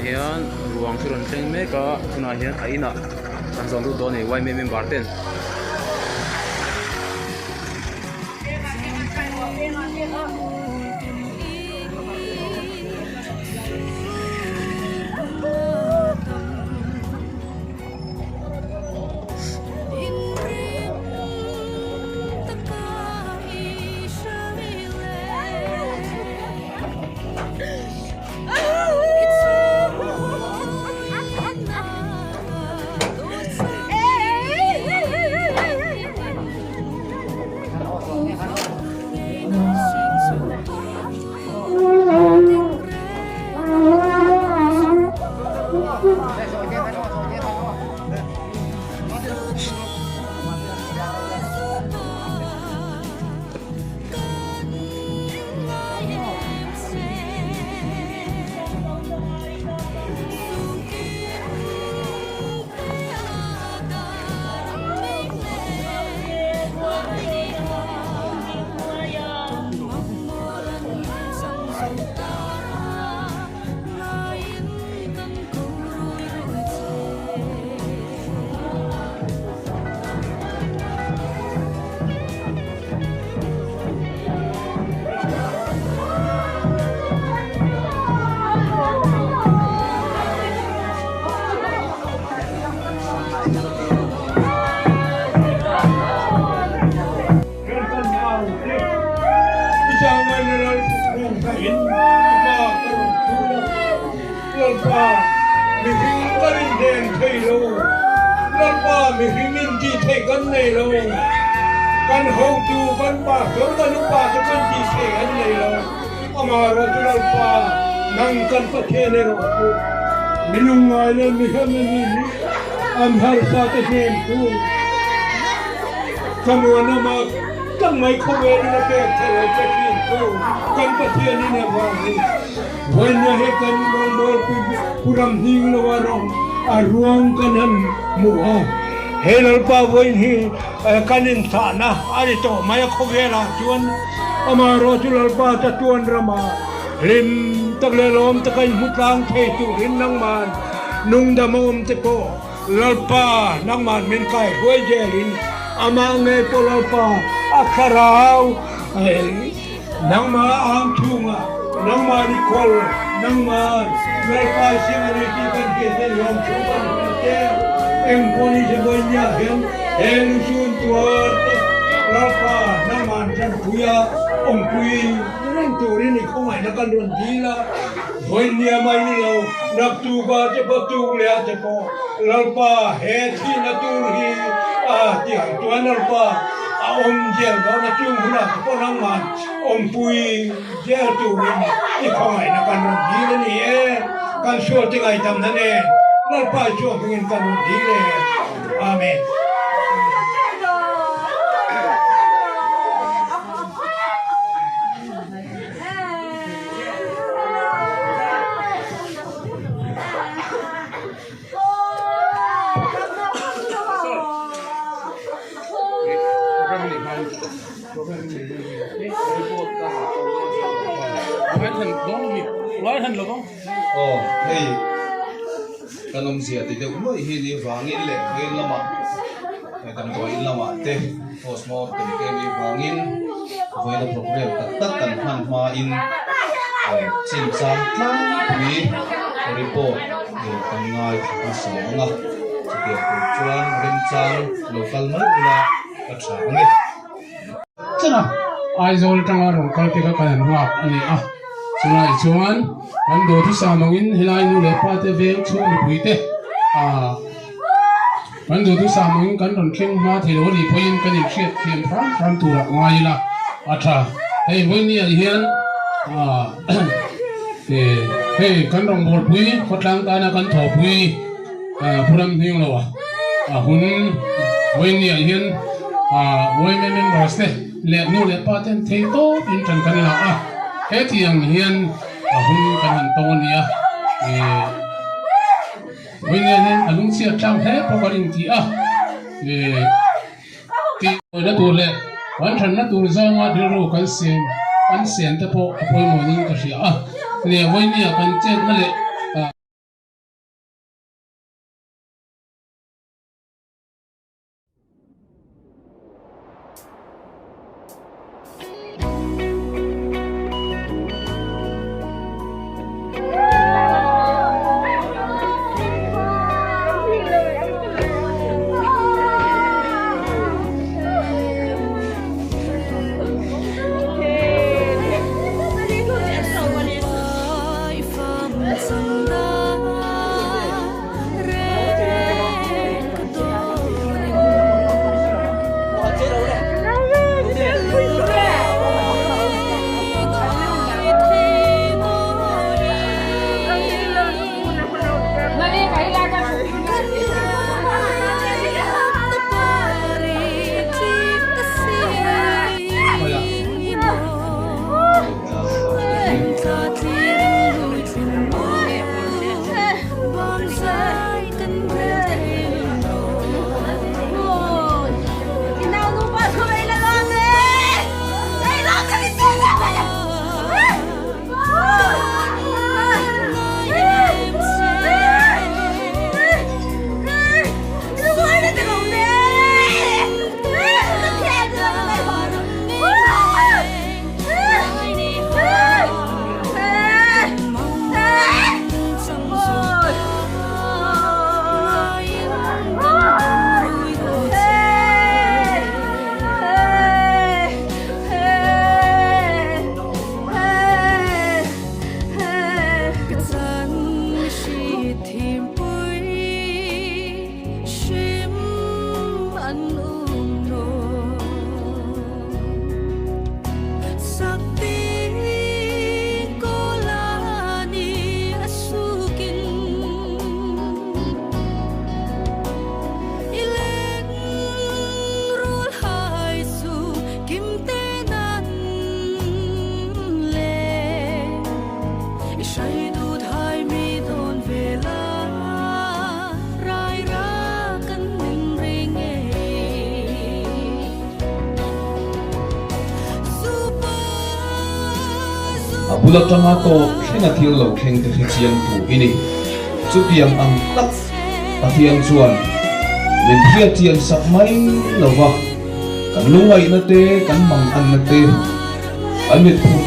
hian ruang chu ron thleng mek a tunah hian a inah kan zawng tu dawn nei YMM member ten pa mi hing karin den thei lo lal pa mi hingin ji thei kan nei lo kan ho tu kan pa kan kan pa te kan ji thei an nei lo amaro tu lal pa nang kan pa the ne ro ku minung ngai le mi ha mi ni am har sa te hem tu kamuana ma tang mai ko ve ni na pe thei te kin tu kan pa the ni na wa ni Wanya hekan rombol puram hing lawarong aruang kanan muha. Helal pa wain hi kanin sana ari to maya khogela chuan amaro chulal pa ta chuan rama lim taglelom takan mutlang the tu rin nang man nung damom te po lalpa nang man min kai hoi jelin ama nge po lalpa akharau nang ma ang thunga nang ma ni kol nang ma lalpa singari ti kan ke te yom chuan te em poni je bonya hem sun tuar lalpa nang man jan puya ong pui nang turi ni khomai na kan ron dila bonya mai ni lo nak tu ba te pa tu le te ko lalpa he thi na tu hi ti han tuan lalpa om gel đó là chung là có năng man om pui gel tu ni i khoi na kan di le ni kan sho ti ngai tam na ne lal pa sho ngin kan di le amen nói thân được không? Hey, kan om sia ti de ulo hi ni wangin le ngin lama. Kan ko in lama te postmortem ke mi wangin voi la program tak kan han ma in sin sam tlang ni report de kan ngai ka sa nga. Ti ko chuan rim chang local mai la ka sa nge. Chana ai zol tanga rong kal te ka kan huak ani chunai chuan kan do thu samangin hilai nu le pa te veng chu ni puite kan do thu samangin kan ron khleng ma thelo ni poin kan in khiat thiam ram tu ra ngai la atha hei moi ni hian hei kan rong bol pui khotlang ta na kan tho pui puram hing lo hun moi ni hian moi members te le nu le pa ten thei to in tran kan la he tiang hian hun kan han to nia oi ne nen alung sia chang he pokaring ti ti na tu le wan than na tu zawa de ro kan sen te po apoi mo ni ka sia ne oi nia kan chet na le bula tanga to khenga thil lo kheng te chian tu ini chu tiang ang tak pathian chuan min thia chian sak mai lova kan lungai na te kan mang an na te kan mit phuk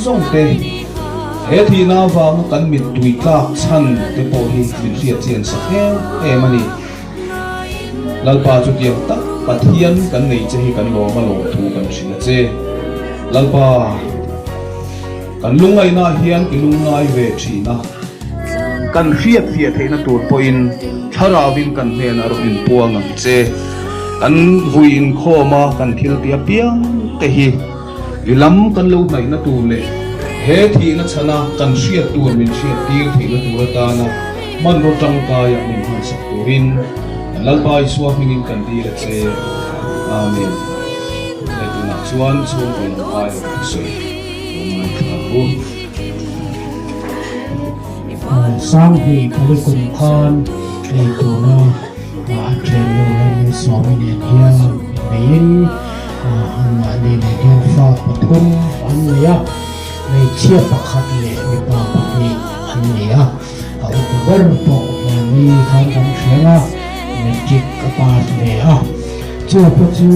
zong te he thi na wang kan mit tui tlak chan te po hi min thia chian sak he mani lalpa chu tiang tak pathian kan nei che hi kan lo ma lo thu kan sina che lalpa kan lungai na hian ki lungai ve thina kan riat theina tur poin tharawin kan hnen aro in puang ang che kan vuin khoma kan thil tia piang te hi lilam kan lo nai na tu le he thi na chana kan riat tu min riat tir theina tur ta na man ro tang ka ya min han sak turin lalpa iswa hingin kan di la che amen le tu na chuan chuan ko lang pai soi mai thabu sang hi palikun khan ei tu na train lo le swami ne hiya mein an ma ne ne hiya fa pathum an ya nei chia pakhat le mi pa pakni an ya a ber po ni khan kan thela magic kapas le chu po chu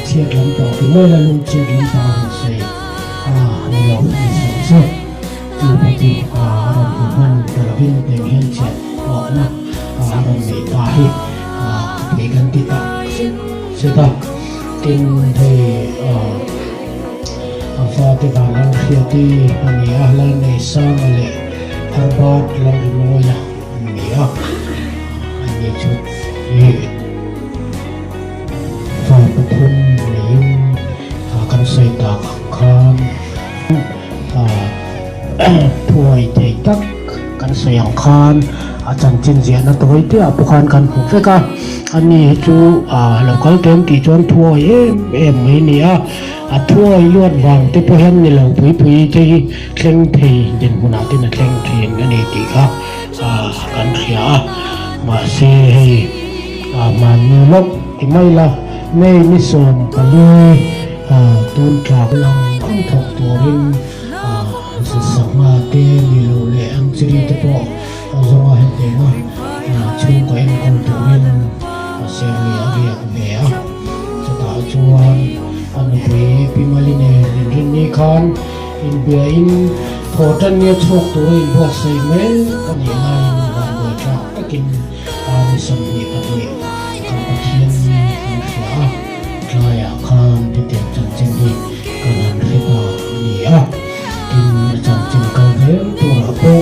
chia lam to ki le la lu chia lam to se ni lo ni so chu po chu ram pu man ta vin te hian che o na ram ni pa hi ke kan ti ta se ta tin he fa te ba lang khia ti ani a la nei sang le har bat lang lo ya ani ani chu ye fa pathum ni kan sai ta khan thuai te tak kan sayang khan chan chin zia na toi te apukhan kan hu feka ani chu local tem ti chon thuai em mai ni thuai luat wang te po hen ni lo pui te thleng thei den huna te na thleng thin ani ti kha kan khia ma se hei ma ni lok ti mai la nei ni som kali tun tlak lang ang thok turin sa sama te ni lo le ang chiri te po zonga hen te na chung ko en kon turin se ri a me sa ta chuan an pi mali ne rin ni khan in bia in thotan ni chok turin bo sei me kan ni lai na bo tra takin ni som ni ka ni kan pathian ni khia klaya khan te te chan chen ni kan an re pa ni tin chan chen kan he tu ra po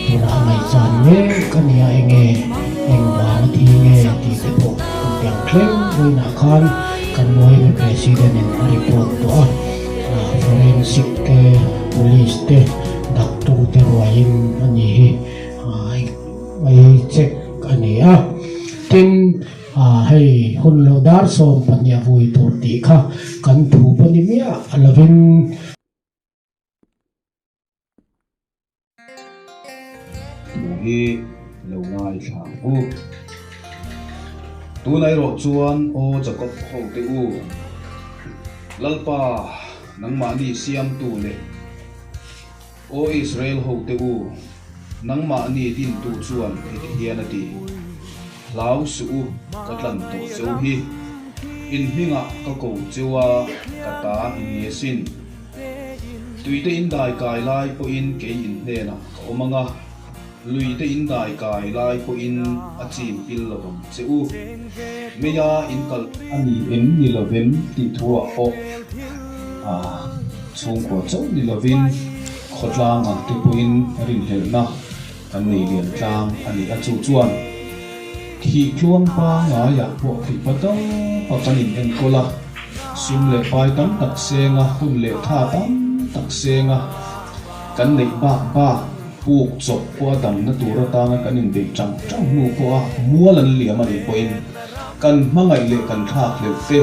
tu ra mai chan me kan ya enge eng ba thi nge ti te po yang kleng voi na khan kan moi president in report to forensic ke police te doctor te roin ani ai check ani tin hei hun lo dar som panya vui tur ti kha kan thu pani mia alavin hi lo ngai thang u tu nai ro chuan o chakop ho te u lalpa nang ma ni siam tu le o Israel ho te u nang ma ni din tu chuan hian ati lau su katlan to cheu hi in hinga ka ko chewa kata in yesin tuite in dai kai lai po in ke in ne na omanga luite in dai kai lai po in achim pil lom cheu meya in kal ani en ni lovem ti thua o chung ko chau ni lovin khotlang ang ti po in rin hel na kan nei lian tlang ani a chu chuan khi chuang pa nga ya po khi patang pakanin en kola sum le pai tam tak senga hun le tha tam tak senga kan nei ba puk chop po dam na tura ta nga kanin be chang mu ko mualan liam ani poin kan mangai le kan thak le te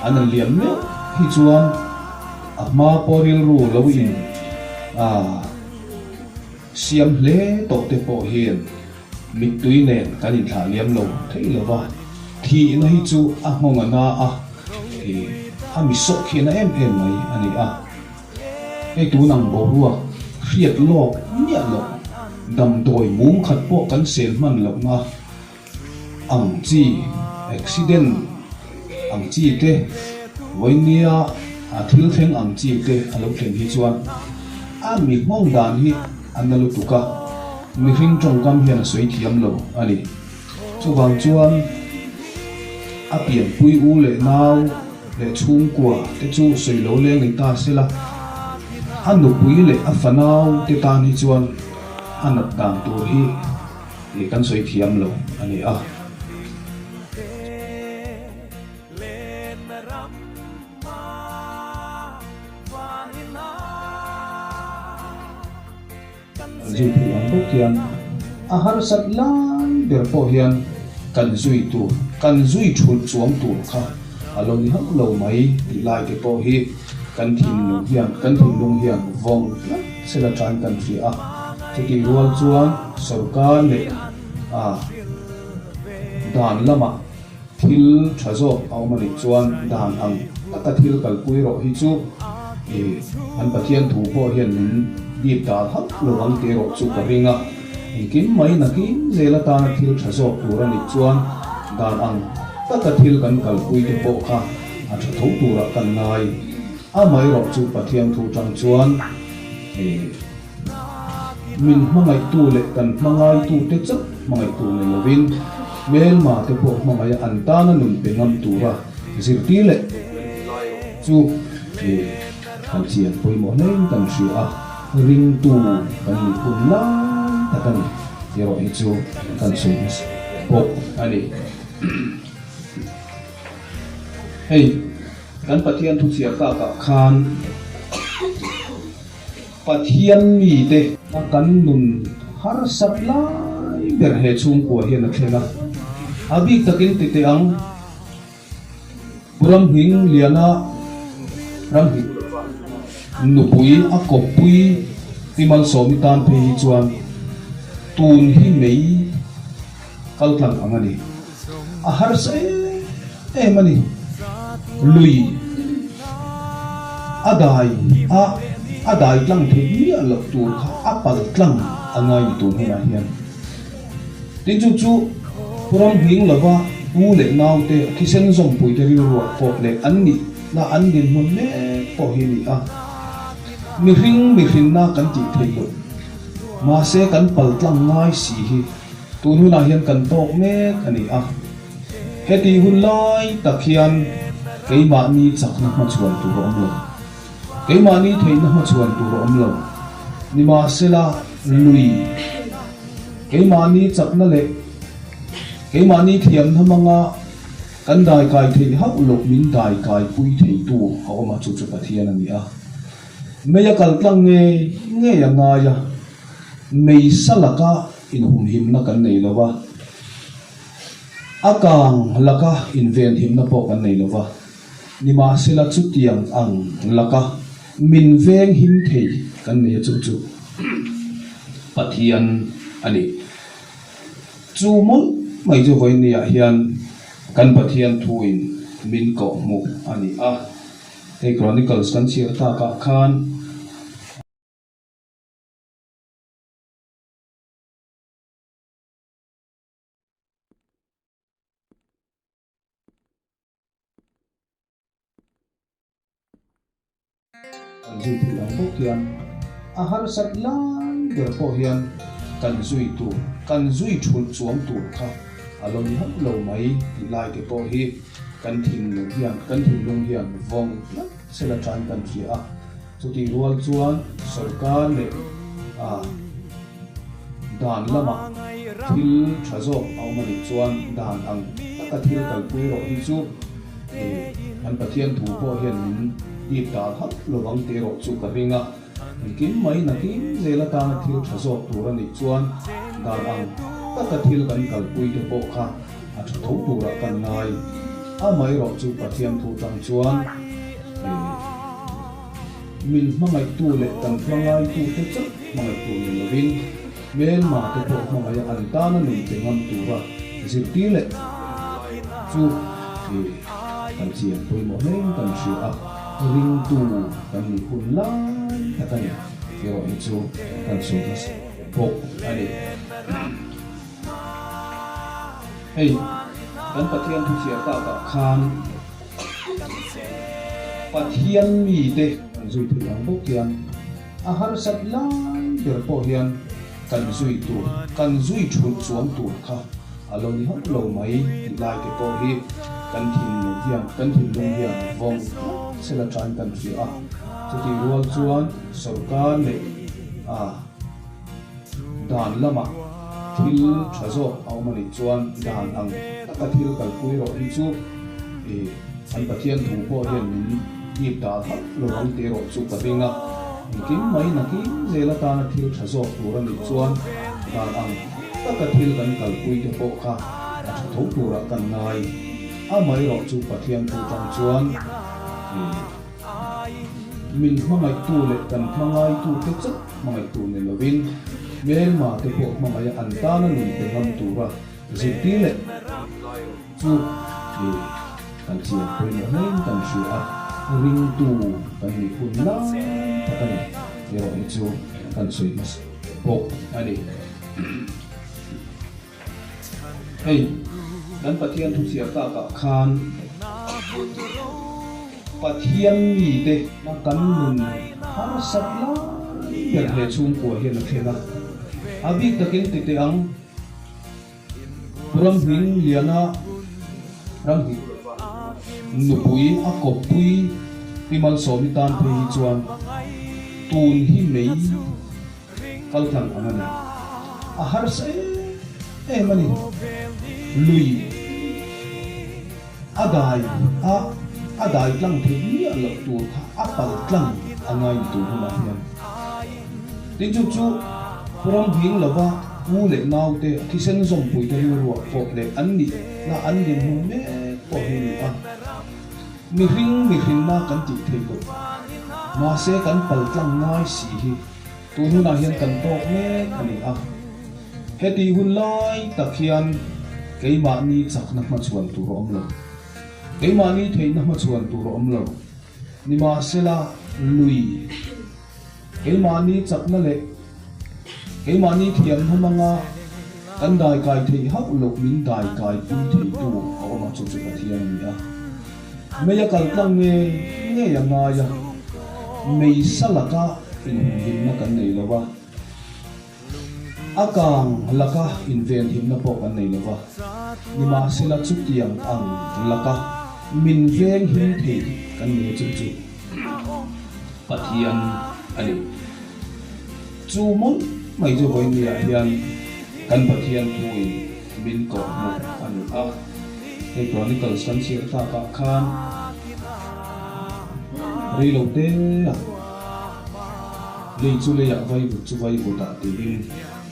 anan liam le hi chuan ma poril ru lo in siam le to te po hian mit tui nen kanin tha liam lo thei lo wa thi na hi chu a hmonga na a mi sok khi na em mai ani ไอ้ตัวนังบอกว่าเครียดโลกเนี่ยหรอกดำโดยมุ้งขัดพวกกันเสียมันหรอกนะอังจีอุบิเหตุอังจีเตวันนี้ทิลเทงอังจีเตอารมณ์เทงฮิจวนมีห้องด่านฮิอันนั้นลุตุกะมีริงจงกำเฮียนสวยเทียมโลอันนี้ช่วงจวนเปลี่ยนปุยอูเล่นาวเล่ชุ่มกว่าแต่จู่สวยโลเลี้ยงในตาเสียละอันนุปุยเล่ฝันเอาแต่ตาฮิจวนอันนับตามตัวฮิเล่กันสวยเทียมโลอันนี้จีบผู้อันพวกเฮียนอาหารสัตว์ล้านเดือดพอเฮียนกันจุยตัวกันจุยชุดสวมตัวค่ะอารมณ์นี้ฮักเราไหมที่ไล่ที่พอเฮียกันทิ้งลงเฮียนกันทิ้งลงเฮียนวงเสด็จจานกันเสียทุกที่รัวจวนสุรการเล่ด่านละมาทิลชะโจเอามาในจวนด่านอังตะทิลกัลปุยรอฮิจูอันปะเทียนถูกพอเฮียนดีตาฮักระวังเตโรจุกริงกินไม่นักกินเจลตาทิลชะโจตัวนิจวนด่านอังตะทิลกันกัลปุยเตโปค่ะอาจจะถูกตัวกันนายไม่รอจุปะเทียนถูกจังจวนมินมังไงตู้เล็กกันมังไงตู้เต็กมังไงตู้ในวินเมลมาเตโปมังไงอันตานันเป็นงำตัวสิรตีเล็กจูกันเชียนปุยโมเนงกันเชียริงตู้กันมีคุณล้านแต่กันเดี๋ยวไอ้จูกันเชียนโปอันนี้เฮ้ยกันปะเทียนทุกเสียกากะคานปะเทียนมีเดนักกันนุนฮาร์สับไลเบอร์เฮชุงกัวเฮียนักเลนะอาบิกตะกินติเตอังบุรัมหิงเลียนะรัมหิงนุปุยอากบปุยที่มันสมิตานเพฮิจวนตูนหิเมยกัลตังอังนี้ฮาร์สัยมันนี่ลุยอาได้ตั้งที่นี่หลักตัวข้าปัลตั้งอะไรตัวนี้นะเฮียนที่จู่พร้อมหิงหรือว่าอูเล็กนาวเตะที่เส้นส่งปุ๋ยจะริรัวพอเล็กอันนี้น่าอันเดียนมันเล็กพอเฮียนี่มีริงน่ากันจิตเทียบมาเสกันปัลตั้งง่ายสิตัวนี้นะเฮียนกันโตเมกอันนี้เฮติหุ่นไล่ตะเคียนไก่มานี่จักนักมาชวนตัวอมลงไก่มานี่เทนักมาชวนตัวอมลงนี่มาเสละลุยไก่มานี่จักนั่นแหละไก่มานี่เทียมทำมังกันได้กายเทหักหลบมินได้กายปุยเทตัวเอามาจุดปะเทียนนี่ไม่อยากกันตั้งเงี้ยยังไงไม่สลักอินหุ่มหิมนักกันในละวะอากางลักอินเวนหิมนับปกันในละวะนี่มาเสละจุดยังอังลักมินเวงหิมเทกันในจุดปะเทียนอันนี้จูมุนไม่จะไว้เนี่ยเฮียนกันปะเทียนทูอินมินเกาะมุกอันนี้ในครอนิเคิลส์กันเชียร์ตากะคานจุดที่เราพบเฮียนอาหารสัตว์ล้านเดือดพอเฮียนกันจุยตัวกันจุยชุดสวมตัวค่ะอารมณ์นี้ฮักเราไหมที่ไล่ที่พอเฮียกันทิ้งลงเฮียนกันทิ้งลงเฮียนวงเสละจานกันเสียทุกที่รัวจวนสุรการเล่ด่านละมาทิลชะโจเอามาในจวนด่านอังตะทิลกัลปุยรอฮิจูอันปะเทียนถูกพอเฮียนดีตาฮักระวังเตโรจุกริงกินไม่นักกินเจลตาทิลชะโจตัวนิจวนด่านอังตะทิลกันกัลปุยเตโปค่ะอาจจะถูกตัวกันนายไม่รอจุปะเทียนถูกจังจวนมินมังไงตู้เล็กกันมังไงตู้เต็กมังไงตู้เล็กวินเมลมาเตโปมังไงอันตานันเป็นงำตัวสิตีเล็กจูกันเชียนปุยโมเฮงกันเชียริงตู้กันมีคุณล้าน kan kiro itu kan sudah pok ani hey kan patian tu siapa kan patian mi deh kan zui tiang pokian ahar satlan berpohian kan zui tu kan zui chun suam tu kha alo ni hot lo mai lai ke pohi kan thin lo hiam kan thin long hiam vong sela tran kan fi a chuti rual chuan sarkar le dan lama thil thazo aumani chuan dan ang ta thil kal pui ro hi chu an pathian thu po hian min ni ta hat lo ram te ro chu paringa kim mai na ki zela ta na thil thazo turan ni chuan dan ang ta thil kan kal pui te po kha a tho tura kan nai a mai ro chu pathian thu tang chuan min mangai tu le kan mangai tu te chat mangai tu ne lovin mel ma te po mangai an ta na nun te ngam tu ra ziti le chu kan chia pui na nen kan shu a ring tu kan ni kun la kan yo i chu kan sui mas po ani hey dan pathian thu sia ka khan pathian mi te na kan nun har satla ber le chung ko hian a thela abi takin te te ang ram hin liana ram hi nu pui a ko pui timal somi tan phe hi chuan tun hi mei kal thang amani a har se e mani lui adai adai tlang the ni alok tu tha apal tlang angai tu huna hian tin chu puram hing lova u le nau te thisen zom pui te ru fo le an ni na an din hu me ko hi a mi hring na kan ti thei ko ma se kan pal tlang ngai si hi tu huna hian kan tok me ani a heti hun lai takhian keima ni chakna ma chuan tu ro om lo keima ni theina ma chuan tu ro om lo ni ma sela lui keima ni chakna le keima ni thiam hamanga kan dai kai thei hak lok min dai kai pui thei tu awma chu chu pathian ni a meya kal tlang nge ya nga ya mei salaka in na kan nei lawa akang laka inven him na po kan nei lawa ni ma sila chu tiang ang laka min veng him thei kan nei chu chu pathian ani chu mon mai jo boy ni hian kan pathian thui min ko mo an a he chronicles kan sir ta ka khan rilo te le chu le ya vai bu chu vai bu ta ti in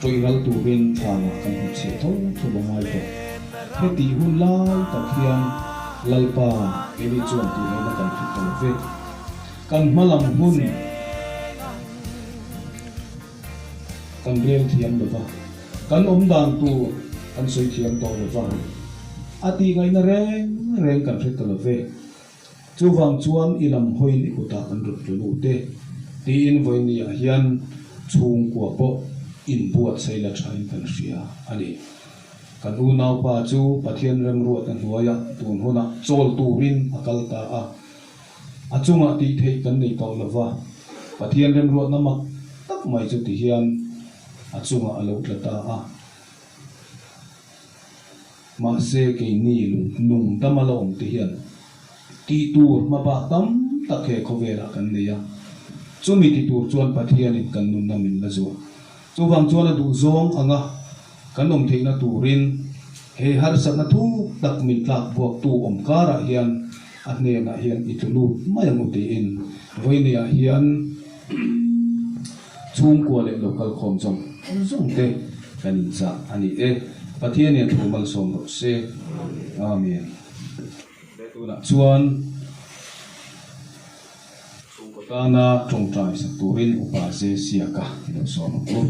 troi ral tu rin thang kan hu che thong thu ba mai to he ti hun lai ta khian lalpa eli chuan ti na kan fi kan ve kan malam hun kan rel thiam lo va kan om dan tu kan soi thiam to lo va ati ngai na reng kan fe to ve chu wang chuan ilam hoi ni ku ta kan rut lu te ti in voi ni a hian chung kwa po in buat sei la thain kan ria ani kan u nau pa chu pathian rem ruat kan huaya tun hona chol tu rin akal ta a achunga ti thei kan nei to lova pathian rem ruat namak tak mai chu ti hian achunga alo tlata a ma se ke ni nung tamalo om ti hian ti tur ma ba tam takhe khovela kan neya chumi ti tur chuan pathian in kan nun namin la zo chu wang chuan du zong anga kan om theina turin he har satna thu tak min tlak buak tu om kara hian a hne na hian itulu mayang uti in voinia hian chung ko le local khom chom zong te kan za ani e pathian ni thumal som ro se amen betuna chuan kana trong trai sa turin upa se siaka lo som ko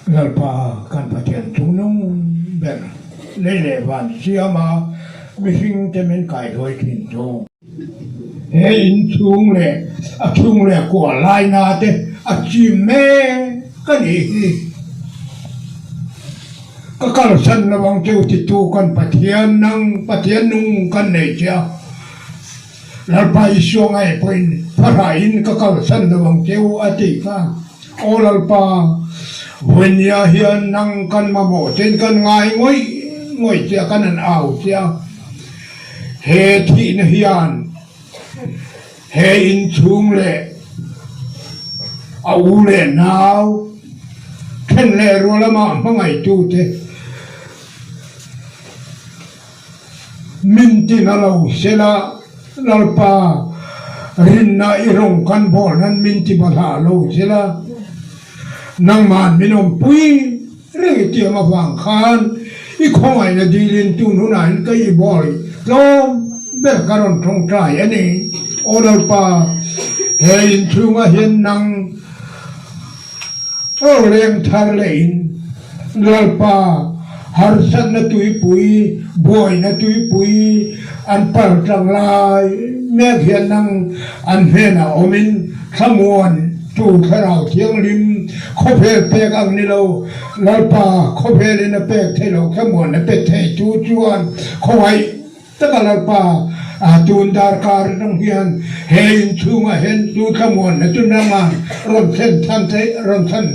lalpa kan pathian tunong ben lele van siama ไม่ชิงจะเป็นไก่โดยถิ่นโจงเฮ้ยชุงเลยชุงเลยกว่าลายนาเตจิมเม่ก็นี่ก็กลสันระวังเจ้าติดตัวกันปะเทียนนังปะเทียนนุ่งกันเนี่ยเจ้าแล้วไปช่วงไอ้เป็นพระรายินก็กลสันระวังเจ้าอติฟ้าโอลลปาวันยาเฮียนนังกันมาโมเจนกันง่ายง่อยเจ้ากันนั่นเอาเจ้าเฮทีนเฮียนเฮอินชุงเลยเอาเลยนาวแค่เลยรัวละมาเมื่อไงจูเตมินตินาเราเสละลลปารินนาอิรงกันบ่นั้นมินติบาลาเราเสละนางมานมินอมปุยเรื่องเจียมาฟังคานอีกข้อไหนดีลินตูนุนันก็อีบอยลมเบิกการอนทงใจอันนี้โอลปาเห็นชูมาเห็นนางโอเลี้ยงทาเลนลลปาฮาร์สันนัตุยปุยบอยนัตุยปุยอันปังจังลายแม่เขียนนังอันเฮน่าอมินขมวนจูขราวเทียงริมขบเพลเปกอังนิโลลลปาขบเพลนเปกเทโลขมวนเปกเทจูจวนขไว้ตะกลลปาตูนดาร์การนังเฮียนเห็นชูมาเห็นจูขมวนจุนนังมันรอนเส้นทันเทรอนทัน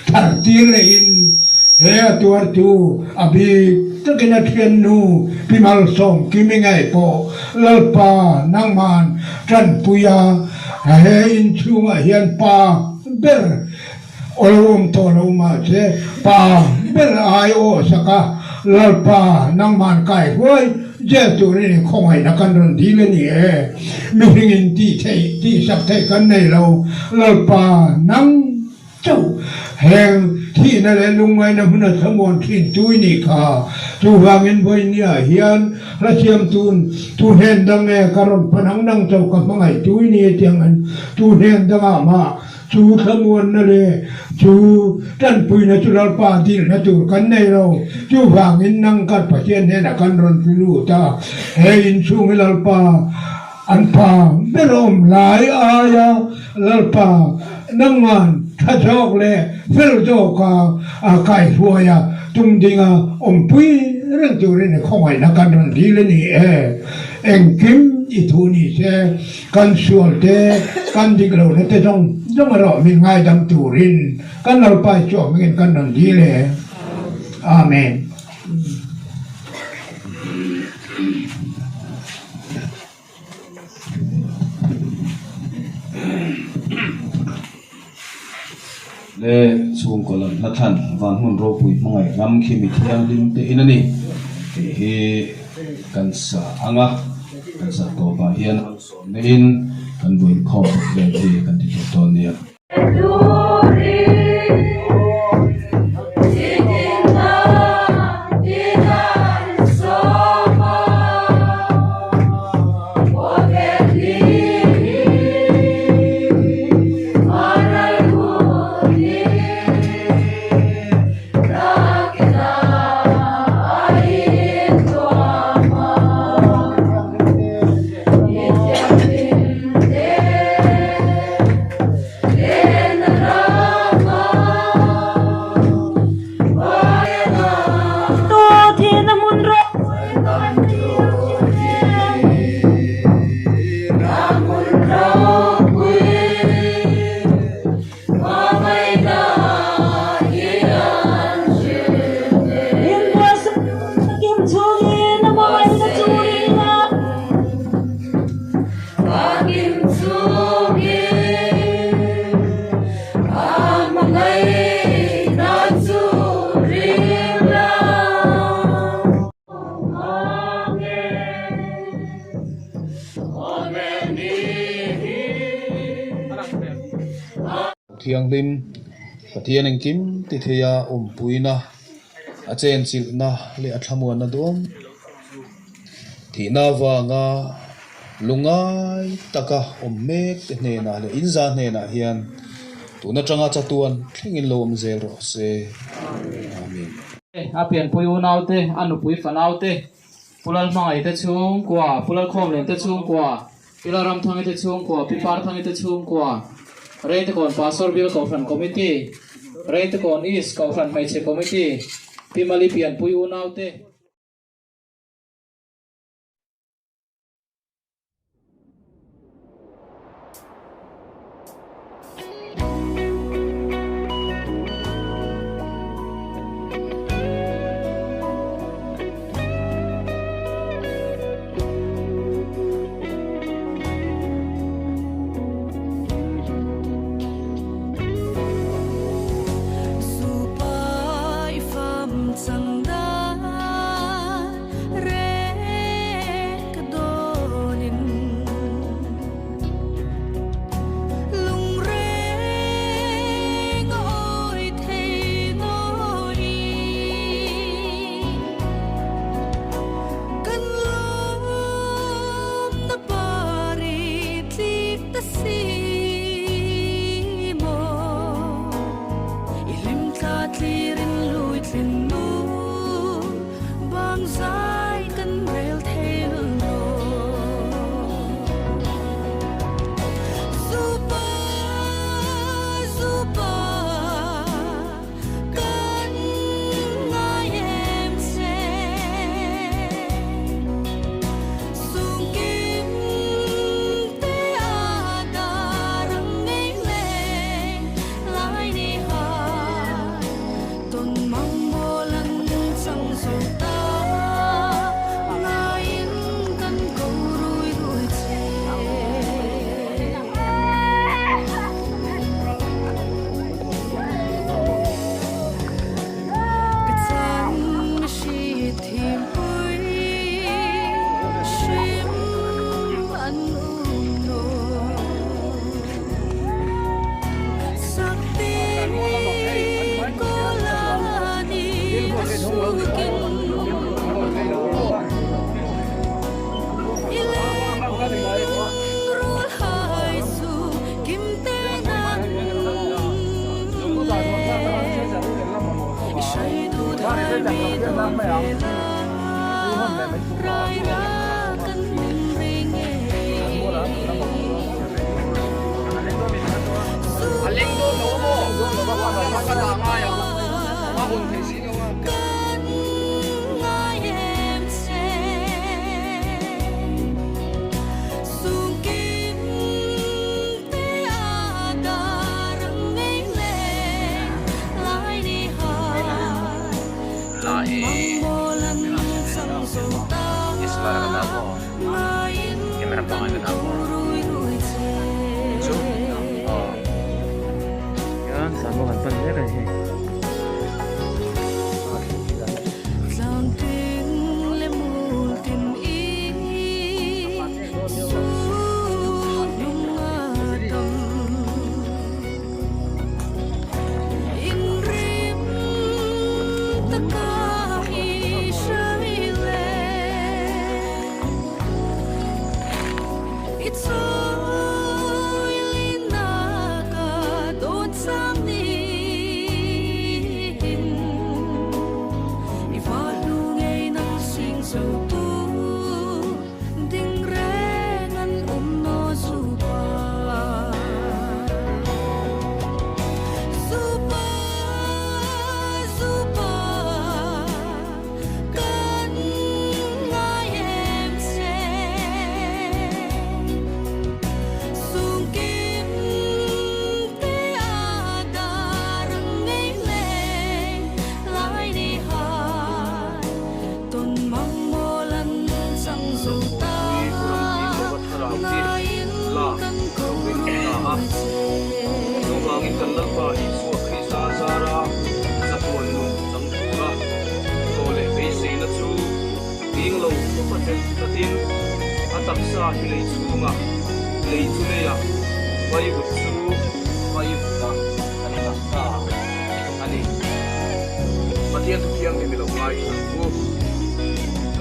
ทันตีเลนเฮียตัวตูอภิตะกินเทียนนูพิมัลส่งกิมิไงโปลลปานังมันจันปุยาเฮียนชูมาเฮียนปาเบลโอลมโตลมาเชปาเบลไอโอสกาลลปานังมันไก่เว้ยเจ้าตัวนี้คงให้นักการรันดีเลยนี่มีเงินที่สักเทกันในเราลลปานังเจ้าแห่งที่นั่นแหละลุงไว้นะมันสมบูรณ์ที่จุยนี่ค่ะจูวางเงินไว้เนี่ยเฮียนและเชียมตูนตูเห็นดังแง่การนพนังดังเจ้ากับมังไงจุยนี่เตียงนั้นตูเห็นดังอามาจูขมวนนั่นเลยจูจันปุยนะจูลปาดีนะจูกันในเราจูวางเงินนั่งกัดประเทศเนี่ยนะกันรันพิลูตาเฮอินชูงลปาอันปาเบลมหลายอายาลปานังมันถ้าชอบเลยเฟลโจกาไก่ทัวยาจุงดิงอมปุยเรื่องจูรินข้อยนักการรันดีเลยนี่เอ็งกิมอีทูนี่เชกันส่วนเตกันดิกเราเนี่ยจะต้องรอมีง่ายดังจูรินกันเราไปจบมีกันรันดีเลยอาเมนเลสูงกว่าละท่านวันหุ่นโรปุยมังไงรำขีมิเทียงดินเตอินนี่เฮกันสะอ่างะกันสะตัวบาเฮียนในอินกันบุญข้อเรียนที่กันที่ตอนนี้เทียงริมปะเทียนเองกิมติเทียอมปุยนะอาเจนสิลนะเลอัฐมวนนะดวงที่นาวางาลุงไอตะกะอมเมกเตเนนะเลอินซาเนนะเฮียนตัวนัจังอาจตวนทิ้งอินโลมเซโรเซอาเมนอาเปลี่ยนปุยนาวเตอนุปุยฝนาวเต pulal mangai te chung kwa pulal khom len te chung kwa pilaram thang te chung kwa pipar thang te chung kwa rei te kon pastor bill conference committee rei te kon is conference mai che committee pimali pian pui unau te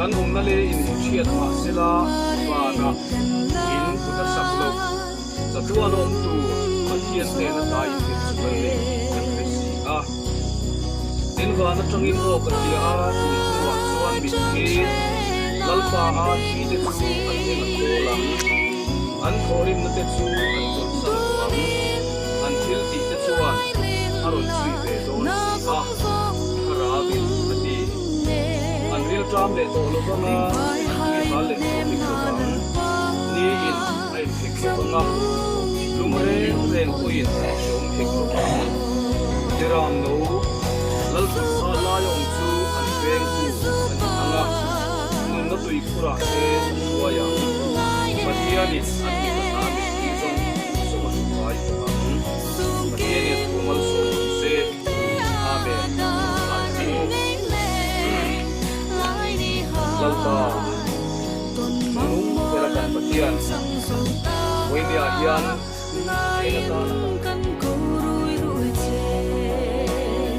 kan na le in chiat ma sila wa na in puta saklo sa tu alom tu pathian te na dai in su le kan si a in wa na tangin ro ka dia tu wa chuan bi ki lalpa a thi te chu an eng ko lang an thorin na te chu an chot san lang an thil ti te chuan aron chui ve don a karawin ati an ril tram le to lo banga ni hal le to ni ko bang ni in ai phik ko banga lumre ren ko in shom phik ko bang tiram no lal tu sa la yong chu an veng chu an anga nun na tui khura e wa yang matiani an ni ka ta ni ti zong so ma su pai ko bang matiani tu mal so se amen lalpa nung perakan patian wei dia hian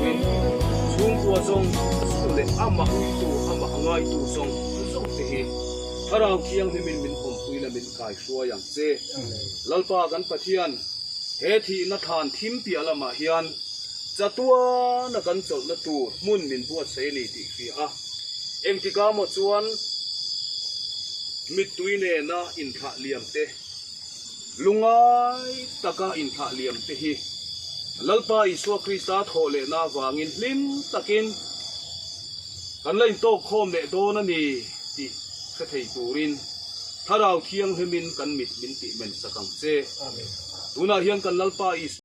win chung tua zong le ama tu ama ngai tu zong te hi harau kiang ni min hom pui la min kai suwa yang che lalpa kan pathian he thi na than thim pi alama hian chatua na kan chol na tu mun min buat sei ni ti fi a engtika mo chuan mit tuine na in tha liam te lungai taka in tha liam te hi lalpa iswa krista thole na wangin hlim takin kan lein to khom le do na ni ti kha thei turin tharau khiang hemin kan mit min ti men sakang che tuna hian kan lalpa is